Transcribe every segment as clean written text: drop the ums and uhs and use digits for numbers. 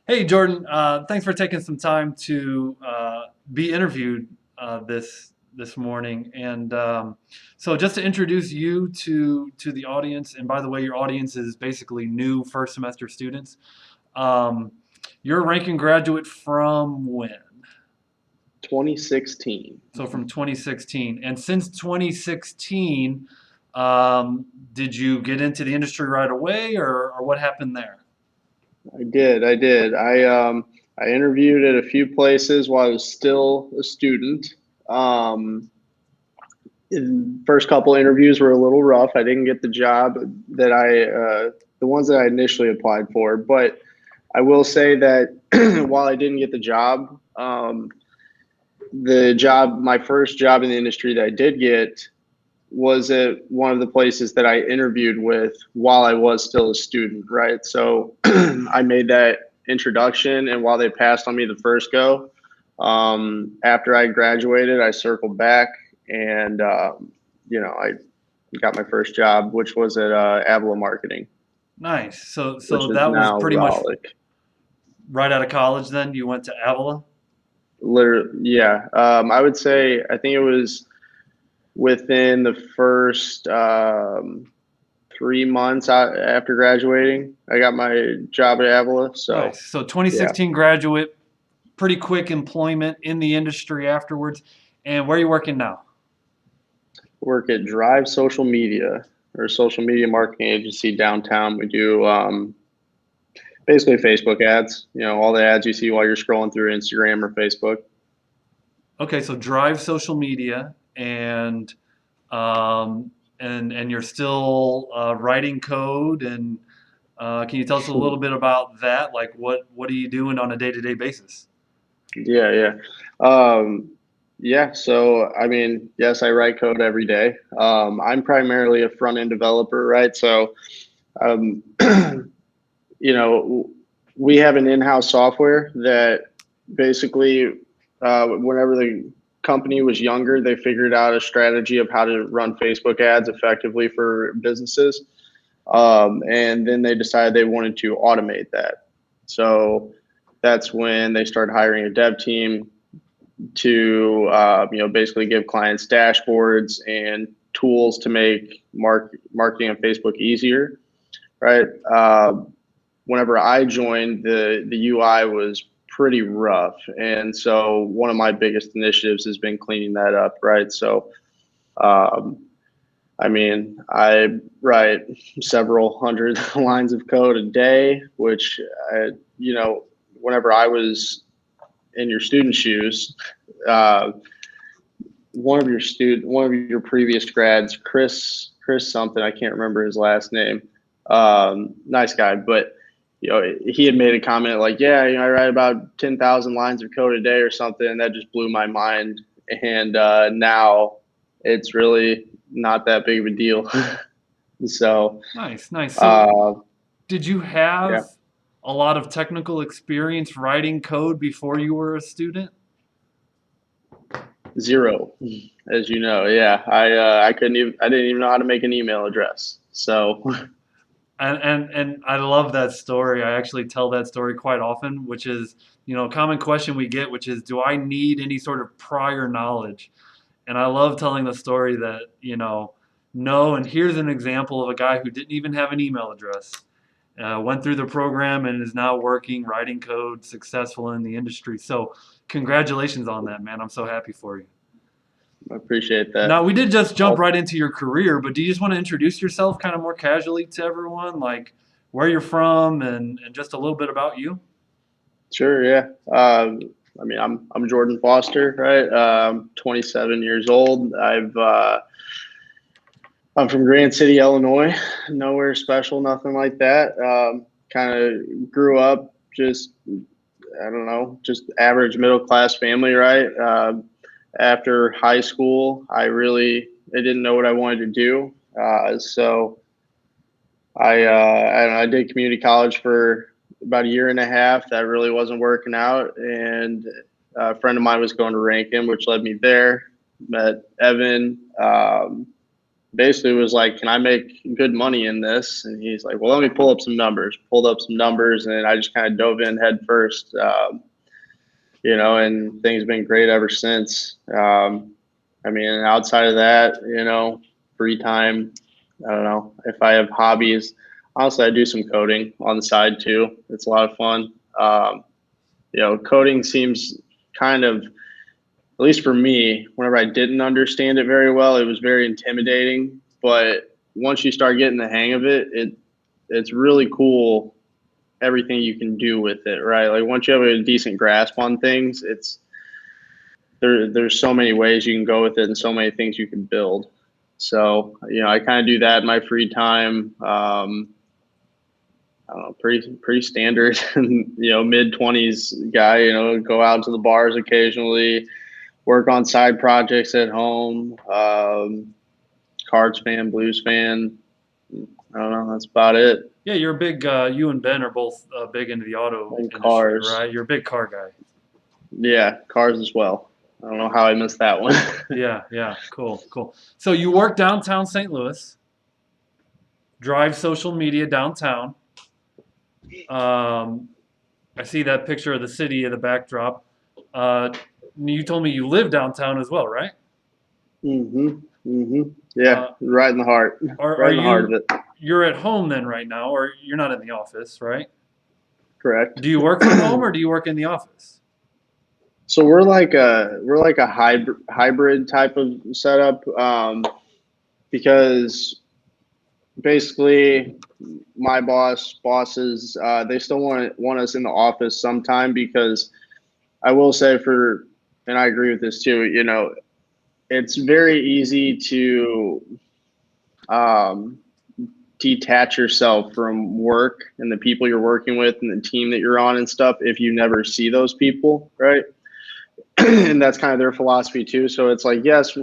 Hey, Jordan. Thanks for taking some time to be interviewed this morning. And so, just to introduce you to the audience, and by the way, your audience is basically new first semester students. Um, you're a Ranken graduate from when? 2016. So from 2016. And since 2016, um, did you get into the industry right away, or what happened there? I interviewed at a few places while I was still a student. Um, First couple interviews were a little rough. I didn't get the job that the ones that I initially applied for, but I will say that while I didn't get the job, my first job in the industry that I did get was at one of the places that I interviewed with while I was still a student, right? So I made that introduction, and while they passed on me the first go, after I graduated, I circled back and I got my first job, which was at Avila Marketing, Nice. So, which so is that was now pretty much Rowlick. right out of college then? You went to Avila? Literally, yeah. I would say I think it was within the first 3 months after graduating. I got my job at Avila. So Nice. So yeah, 2016 graduate, pretty quick employment in the industry afterwards. And where are you working now? work at Drive Social Media or social media marketing agency downtown. We do basically Facebook ads. All the ads you see while you're scrolling through Instagram or Facebook. Okay, so Drive social media um, and you're still writing code and can you tell us a little bit about that? Like what are you doing on a day-to-day basis? Yeah, yeah. Um, yeah, so I mean, yes, I write code every day. I'm primarily a front end developer, right? So um, you know, we have an in-house software that basically, whenever the company was younger, they figured out a strategy of how to run Facebook ads effectively for businesses, and then they decided they wanted to automate that. So that's when they started hiring a dev team to, basically give clients dashboards and tools to make marketing on Facebook easier, right? Whenever I joined, the UI was pretty rough, and so one of my biggest initiatives has been cleaning that up. Right, so um, I mean, I write several hundred lines of code a day, which whenever I was in your student shoes, uh, one of your previous grads, Chris something, I can't remember his last name. Nice guy, but he had made a comment like, yeah, I write about 10,000 lines of code a day or something, and that just blew my mind. And now it's really not that big of a deal. So Nice, nice. So uh, did you have yeah, a lot of technical experience writing code before you were a student? zero, as you know. Yeah, I didn't even know how to make an email address. So And I love that story. I actually tell that story quite often, which is, a common question we get, which is, do I need any sort of prior knowledge? And I love telling the story that, no, and here's an example of a guy who didn't even have an email address, went through the program and is now working, writing code, successful in the industry. So congratulations on that, man. I'm so happy for you. I appreciate that. Now, we did just jump Uh, right into your career, but do you just want to introduce yourself kind of more casually to everyone, like where you're from and just a little bit about you? Sure, yeah. I mean, I'm Jordan Foster, right? 27 years old. I'm from Grand City, Illinois. Nowhere special, nothing like that. Kind of grew up just, I don't know, just average middle class family, right? After high school, I didn't know what I wanted to do. So I did community college for about a year and a half. That really wasn't working out, and a friend of mine was going to Ranken, which led me there. Met Evan, basically was like, "Can I make good money in this?" And he's like, "Well, let me pull up some numbers." Pulled up some numbers, and I just kind of dove in head first. And things have been great ever since. I mean, outside of that, free time. I don't know if I have hobbies. Honestly, I do some coding on the side too. It's a lot of fun. Coding seems kind of, at least for me, whenever I didn't understand it very well, it was very intimidating. But once you start getting the hang of it, it's really cool everything you can do with it, right? Like once you have a decent grasp on things, there's so many ways you can go with it and so many things you can build. So, I kind of do that in my free time. I don't know, pretty standard, mid 20s guy, go out to the bars occasionally, work on side projects at home. Cards fan, Blues fan. I don't know. That's about it. Yeah, you're a big. You and Ben are both big into the auto And industry, cars. right? You're a big car guy. Yeah, cars as well. I don't know how I missed that one. Yeah, yeah, cool, cool. So you work downtown St. Louis, drive social media downtown. Um, I see that picture of the city in the backdrop. Uh, you told me you live downtown as well, right? Yeah, Uh, right in the heart, are right in the heart of you it. you're at home then right now, or you're not in the office, right? Correct. Do you work from home or do you work in the office? So we're like a hybrid type of setup, because basically my bosses, they still want us in the office sometime, because I will say, and I agree with this too. It's very easy to um, detach yourself from work and the people you're working with and the team that you're on and stuff if you never see those people, right? And that's kind of their philosophy too. So it's like, yes,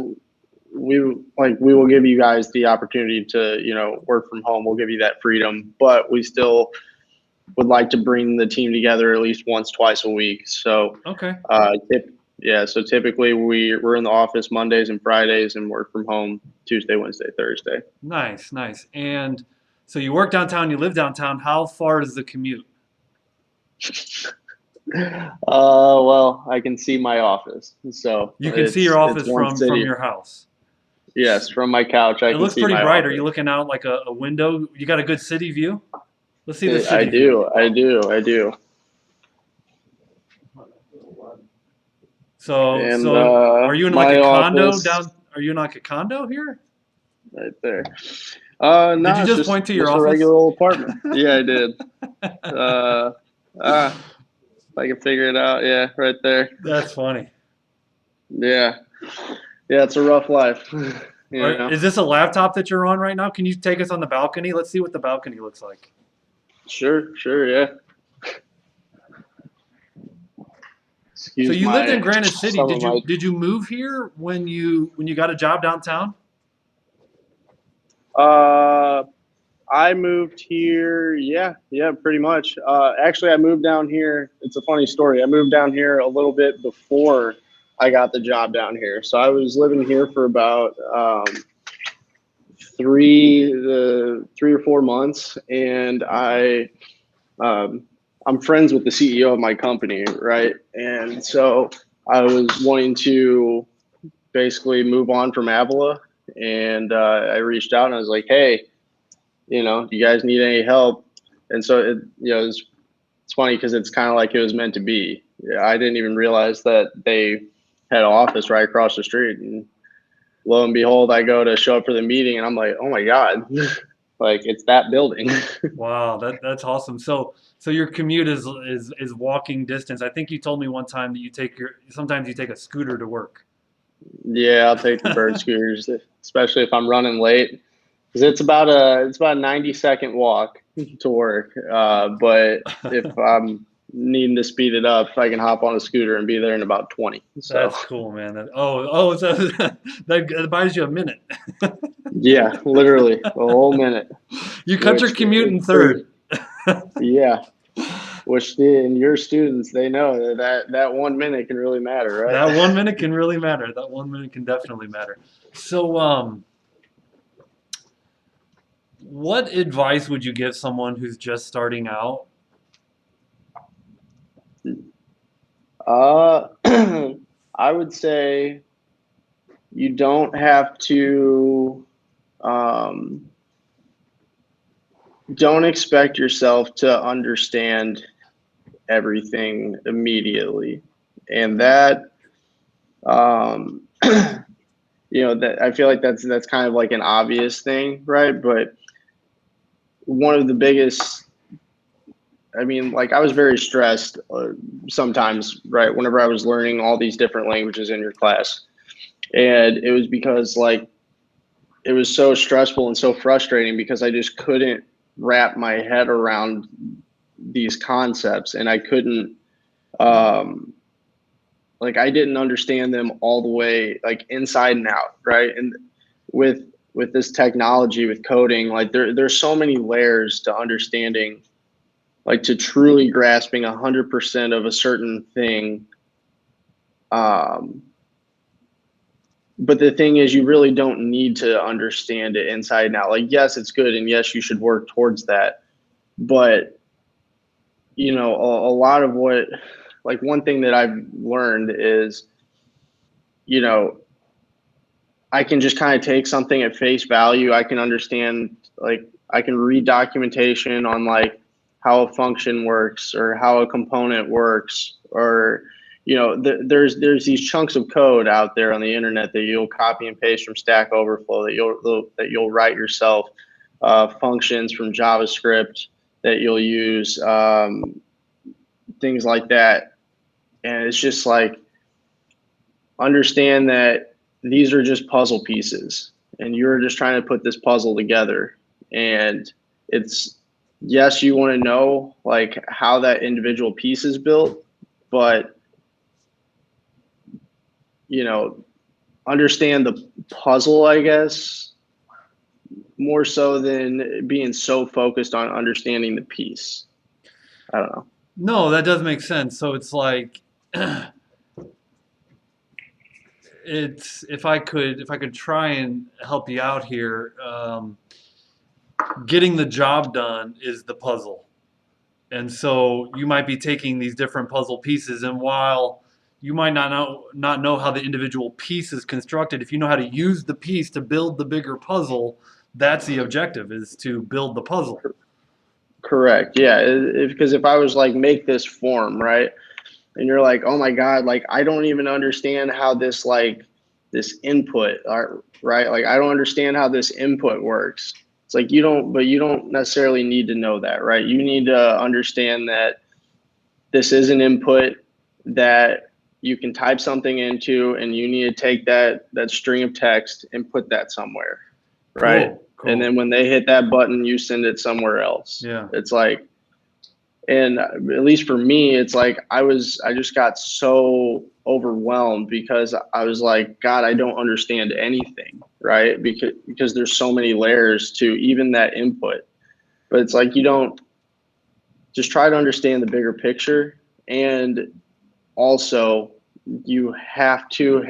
we will give you guys the opportunity to work from home. We'll give you that freedom, but we still would like to bring the team together at least once, twice a week. So, Okay, yeah. So typically we're in the office Mondays and Fridays and work from home Tuesday, Wednesday, Thursday. nice, nice. And so you work downtown, you live downtown. How far is the commute? Well, I can see my office, so You can see your it's office one from city. your house. Yes, from my couch, I It can looks see pretty my bright. Are you office. looking out like a window? You got a good city view? Let's see the I city view. do, I do, I do. And So are you in like a my condo office down? Are you in like a condo here? right there. Did you No, it's just just point to your just a office? regular old apartment. Yeah, I did. Uh, if I can figure it out. Yeah, right there. That's funny. Yeah, yeah, it's a rough life. Is this a laptop that you're on right now? Can you take us on the balcony? Let's see what the balcony looks like. Sure, sure, yeah. So Excuse you lived in my Granite City. some of my. Did you move here when you got a job downtown? Uh, I moved here. Yeah, yeah, pretty much. Actually, I moved down here. It's a funny story. I moved down here a little bit before I got the job down here. So I was living here for about 3 or 4 months, and I'm friends with the CEO of my company, right? And so I was wanting to basically move on from Avila, and I reached out and I was like, hey, do you guys need any help? And so it's funny because it's kind of like it was meant to be. Yeah, I didn't even realize that they had an office right across the street, and lo and behold, I go to show up for the meeting, and I'm like, oh my god, like it's that building. Wow, that's awesome. So your commute is walking distance. I think you told me one time that sometimes you take a scooter to work. Yeah, I'll take the bird scooters, especially if I'm running late, because it's about a 90-second walk to work. But if I'm needing to speed it up, I can hop on a scooter and be there in about 20. So That's cool, man. So that buys you a minute. yeah, literally a whole minute, You cut your which commute in it's pretty. third. Yeah, which in your students, they know that 1 minute can really matter, right? That 1 minute can really matter. That 1 minute can definitely matter. So What advice would you give someone who's just starting out? Uh, I would say you don't have to, um, don't expect yourself to understand everything immediately. And that, um, that I feel like that's kind of like an obvious thing, right? But one of the biggest, I mean, like I was very stressed sometimes, right? Whenever I was learning all these different languages in your class. And it was because like it was so stressful and so frustrating because I just couldn't wrap my head around these concepts and I couldn't um like I didn't understand them all the way like inside and out, right? And with with this technology with coding, like there's so many layers to understanding, like to truly grasping 100% of a certain thing. um but the thing is, you really don't need to understand it inside and out. Like, yes, it's good, and yes, you should work towards that. But a lot of what, like, one thing that I've learned is, you know, I can just kind of take something at face value. I can understand, like, I can read documentation on like how a function works or how a component works, or there's these chunks of code out there on the internet that you'll copy and paste from Stack Overflow that you'll write yourself, functions from JavaScript that you'll use, things like that. And it's just like understand that these are just puzzle pieces and you're just trying to put this puzzle together. And it's, yes, you want to know like how that individual piece is built, but you know understand the puzzle, I guess, more so than being so focused on understanding the piece. I don't know. No, that does make sense. So it's like it's if I could try and help you out here, getting the job done is the puzzle. And so you might be taking these different puzzle pieces, and while you might not know how the individual piece is constructed, if you know how to use the piece to build the bigger puzzle, that's the objective, is to build the puzzle. Correct. Yeah. Because if I was like, make this form, right? And you're like, oh my God, like I don't even understand how this input are right. Like I don't understand how this input works. It's like you don't necessarily need to know that, right? You need to understand that this is an input that you can type something into, and you need to take that string of text and put that somewhere, right? Cool, And cool. then when they hit that button, you send it somewhere else. Yeah. It's like, and at least for me, it's like I just got so overwhelmed because I was like, God, I don't understand anything, right? Because there's so many layers to even that input. But it's like you don't, just try to understand the bigger picture. And also, you have to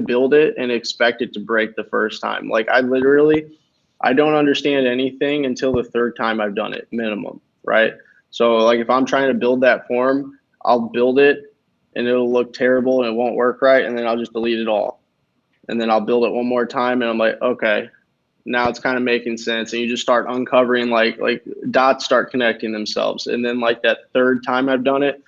build it and expect it to break the first time. Like I don't understand anything until the third time I've done it, minimum, right? So like if I'm trying to build that form, I'll build it and it'll look terrible and it won't work right, and then I'll just delete it all. And then I'll build it one more time and I'm like, okay, now it's kind of making sense. And you just start uncovering, like dots start connecting themselves. And then like that third time I've done it,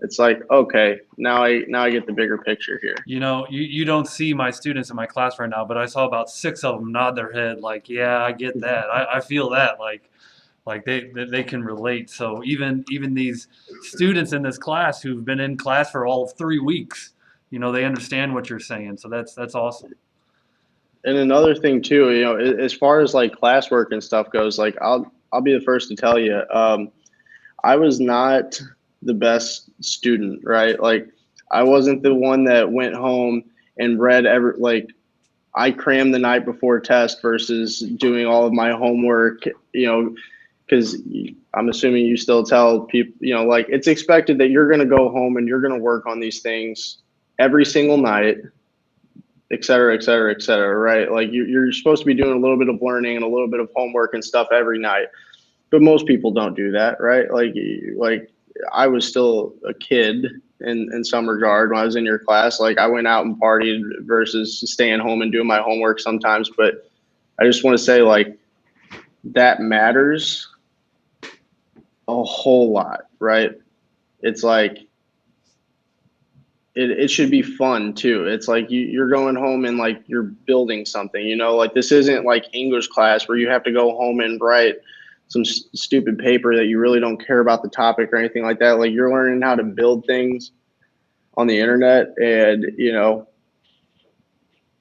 it's like, okay, now I get the bigger picture here. You don't see my students in my class right now, but I saw about six of them nod their head like, yeah, I get that. I feel that. Like they can relate. So even these students in this class who've been in class for all of 3 weeks, they understand what you're saying. So that's awesome. And another thing too, as far as like classwork and stuff goes, like I'll be the first to tell you, I was not the best student, right? Like I wasn't the one that went home and read every like I crammed the night before test versus doing all of my homework, because I'm assuming you still tell people, like it's expected that you're going to go home and you're going to work on these things every single night, et cetera, et cetera, et cetera, right? Like you're supposed to be doing a little bit of learning and a little bit of homework and stuff every night, but most people don't do that, right? Like I was still a kid in some regard when I was in your class. Like I went out and partied versus staying home and doing my homework sometimes. But I just want to say like that matters a whole lot, right? It's like it should be fun too. It's like you're going home and like you're building something, you know, like this isn't like English class where you have to go home and write some stupid paper that you really don't care about the topic or anything like that. Like you're learning how to build things on the internet, and you know,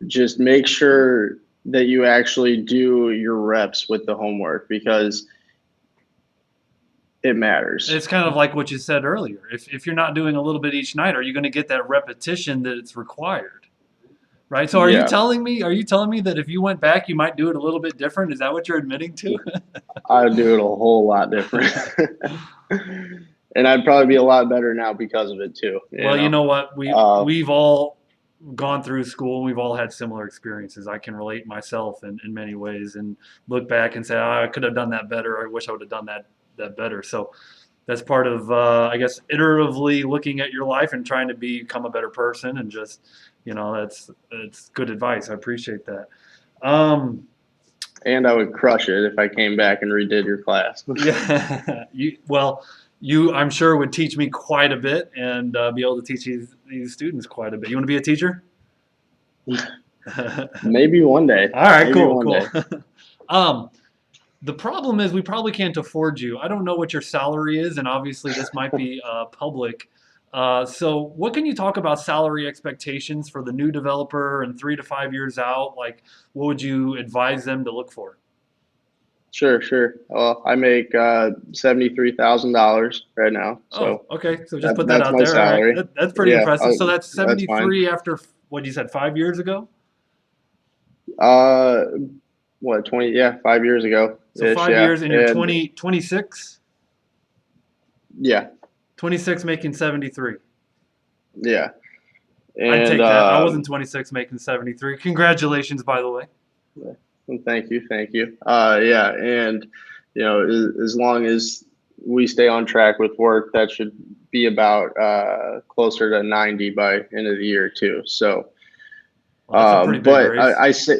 just make sure that you actually do your reps with the homework because it matters. It's kind of like what you said earlier. If you're not doing a little bit each night, are you going to get that repetition that it's required? Right. So Yeah, are you telling me that if you went back, you might do it a little bit different? Is that what you're admitting to? I would do it a whole lot different. And I'd probably be a lot better now because of it too, you Well, you know. know what? Um, We've all gone through school and we've all had similar experiences. I can relate myself in many ways and look back and say, oh, I could have done that better. I wish I would have done that better. So that's part of, I guess, iteratively looking at your life and trying to become a better person. And just, that's good advice. I appreciate that. Um, and I would crush it if I came back and redid your class. yeah, I'm sure would teach me quite a bit and be able to teach these students quite a bit. You want to be a teacher? All Maybe one day. right, Maybe cool, one cool. day. um, the problem is we probably can't afford you. I don't know what your salary is, and obviously this might be public. So, what can you talk about salary expectations for the new developer and 3 to 5 years out? Like, what would you advise them to look for? Sure, sure. Well, I make $73,000 right now, Oh, so okay. So just put that that's out my there. All right, salary. that's pretty Yeah, impressive. So that's that's fine. 73 after what you said 5 years ago. Uh, what 20? Yeah, 5 years ago So ish. five Yeah, years, and you're and 26, yeah, 26 making 73. yeah, I'd and take that. I wasn't 26 making 73. Congratulations, by the way. thank you, thank you. Yeah, and you know, as long as we stay on track with work, that should be about closer to 90 by end of the year too. So, Well, that's a pretty big but raise. I say,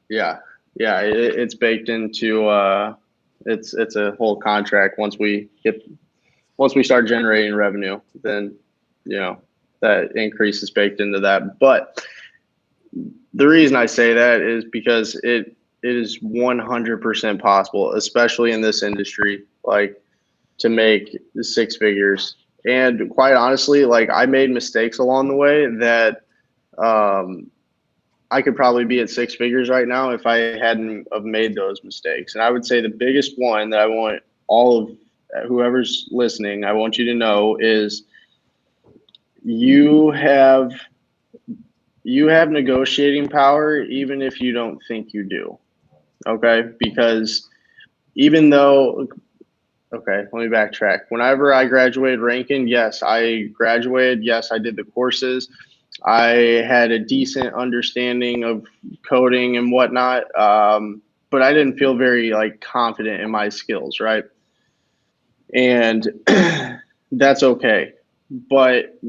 yeah, yeah, it's baked into it's a whole contract. Once we start generating revenue, then you know that increase is baked into that. But the reason I say that is because it is 100% possible, especially in this industry, like to make six figures. And quite honestly, like I made mistakes along the way that um, I could probably be at six figures right now if I hadn't have made those mistakes. And I would say the biggest one that I want all of whoever's listening, I want you to know is you have you have negotiating power even if you don't think you do. Okay? Because even though okay, let me backtrack. Whenever I graduated Ranken, yes, I graduated. Yes, I did the courses. I had a decent understanding of coding and whatnot, but I didn't feel very like confident in my skills, right? And that's okay. But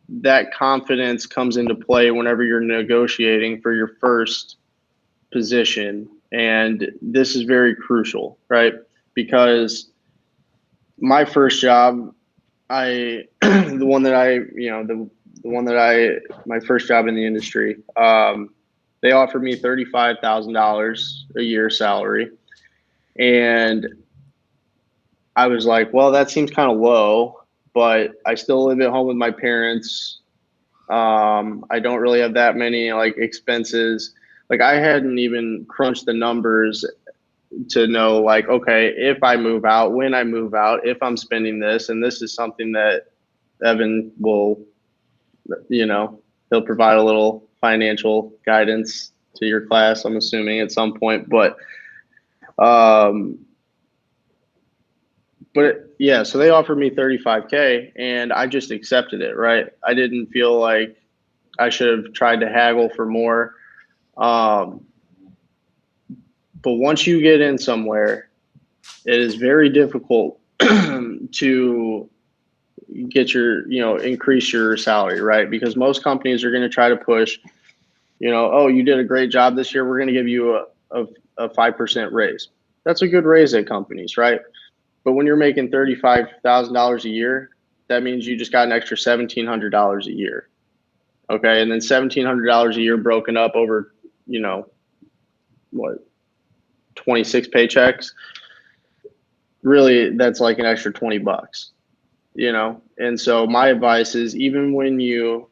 that confidence comes into play whenever you're negotiating for your first position, and this is very crucial, right? Because my first job, I the one that I you know the one that I my first job in the industry, they offered me $35,000 a year salary, and I was like, well, that seems kind of low, but I still live at home with my parents. I don't really have that many like expenses. Like I hadn't even crunched the numbers to know like, okay, if I move out, when I move out, if I'm spending this, and this is something that Evan will, you know, he'll provide a little financial guidance to your class, I'm assuming at some point. Um, but yeah, so they offered me 35K and I just accepted it, right? I didn't feel like I should have tried to haggle for more. Um, but once you get in somewhere, it is very difficult to get your, increase your salary, right? Because most companies are going to try to push, oh, you did a great job this year. We're going to give you a 5% raise. That's a good raise at companies, right? But when you're making $35,000 a year, that means you just got an extra $1,700 a year. Okay. And then $1,700 a year broken up over, you know, what, 26 paychecks. Really, that's like an extra 20 bucks, And so my advice is, even when you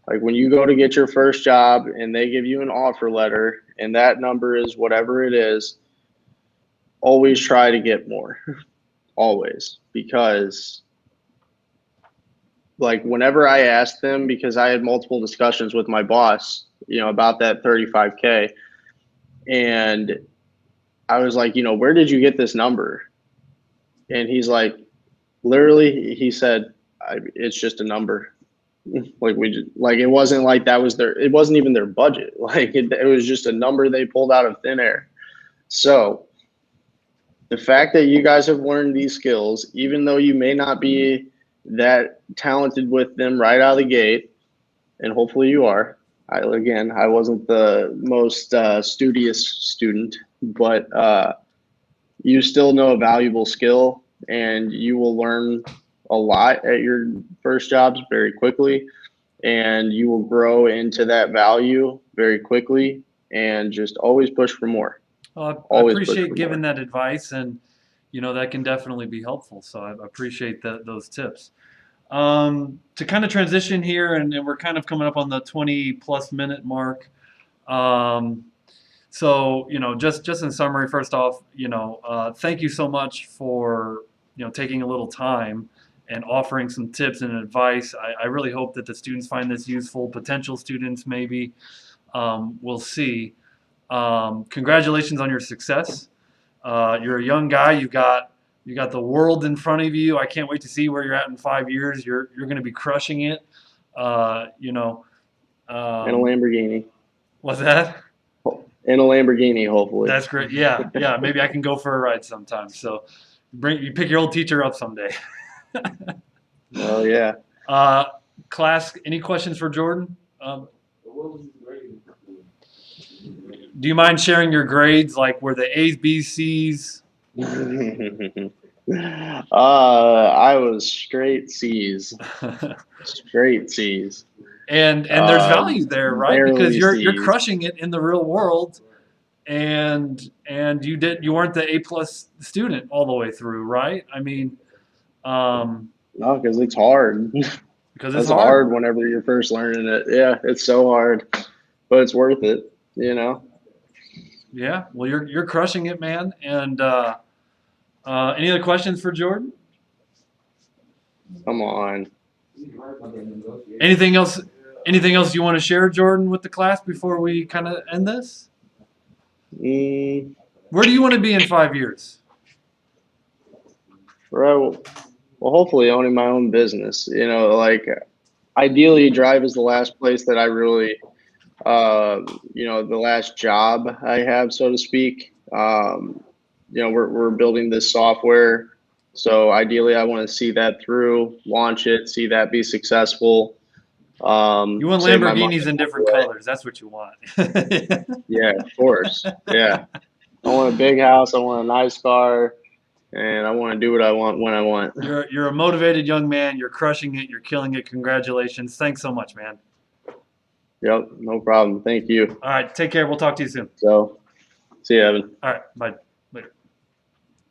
go to get your first job and they give you an offer letter and that number is whatever it is, always try to get more. Always. Because like whenever I asked them, because I had multiple discussions with my boss, about that 35K, and I was like, where did you get this number? And he's like, literally, he said, it's just a number. Like it wasn't like it wasn't even their budget. Like it was just a number they pulled out of thin air. So the fact that you guys have learned these skills, even though you may not be that talented with them right out of the gate, and hopefully you are. I wasn't the most studious student, but you still know a valuable skill, and you will learn a lot at your first jobs very quickly, and you will grow into that value very quickly, and just always push for more. I Always push appreciate for giving more. that advice, and that can definitely be helpful. So I appreciate those tips. To kind of transition here, and we're kind of coming up on the 20 plus minute mark. Um, so just in summary, first off, thank you so much for taking a little time and offering some tips and advice. I really hope that the students find this useful. Potential students maybe will see. Congratulations on your success. You're a young guy. You got the world in front of you. I can't wait to see where you're at in 5 years. You're going to be crushing it. Uh, you know, And a um, Lamborghini. what's that? In a Lamborghini, hopefully. That's great. Yeah, yeah. Maybe I can go for a ride sometime. So you pick your old teacher up someday. Oh yeah. uh, Class, any questions for Jordan? Do you mind sharing your grades? Like, were the A's, B's, C's? I was straight C's. Straight C's. And there's value there, right? Because Barely you're C's. crushing it in the real world, and you weren't the A plus student all the way through, right? I mean, um, No, because it's hard. because it's That's hard. hard whenever you're first learning it. Yeah, it's so hard, but it's worth it. Yeah. Well, you're crushing it, man. And any other questions for Jordan? Come on. Anything else? Anything else you want to share, Jordan, with the class before we kind of end this? Mm, Where do you want to be in 5 years? right. Well, hopefully owning my own business. Like ideally, Drive is the last place that I really, the last job I have, so to speak. We're building this software, so ideally, I want to see that through, launch it, see that be successful. You want Save my money Lamborghinis in along the different way. colors. That's what you want. Yeah, of course. Yeah, I want a big house. I want a nice car, and I want to do what I want when I want. You're a motivated young man. You're crushing it. You're killing it. Congratulations. Thanks so much, man. Yep, no problem. Thank you. All right. Take care. We'll talk to you soon. So, see you, Evan. All right. Bye.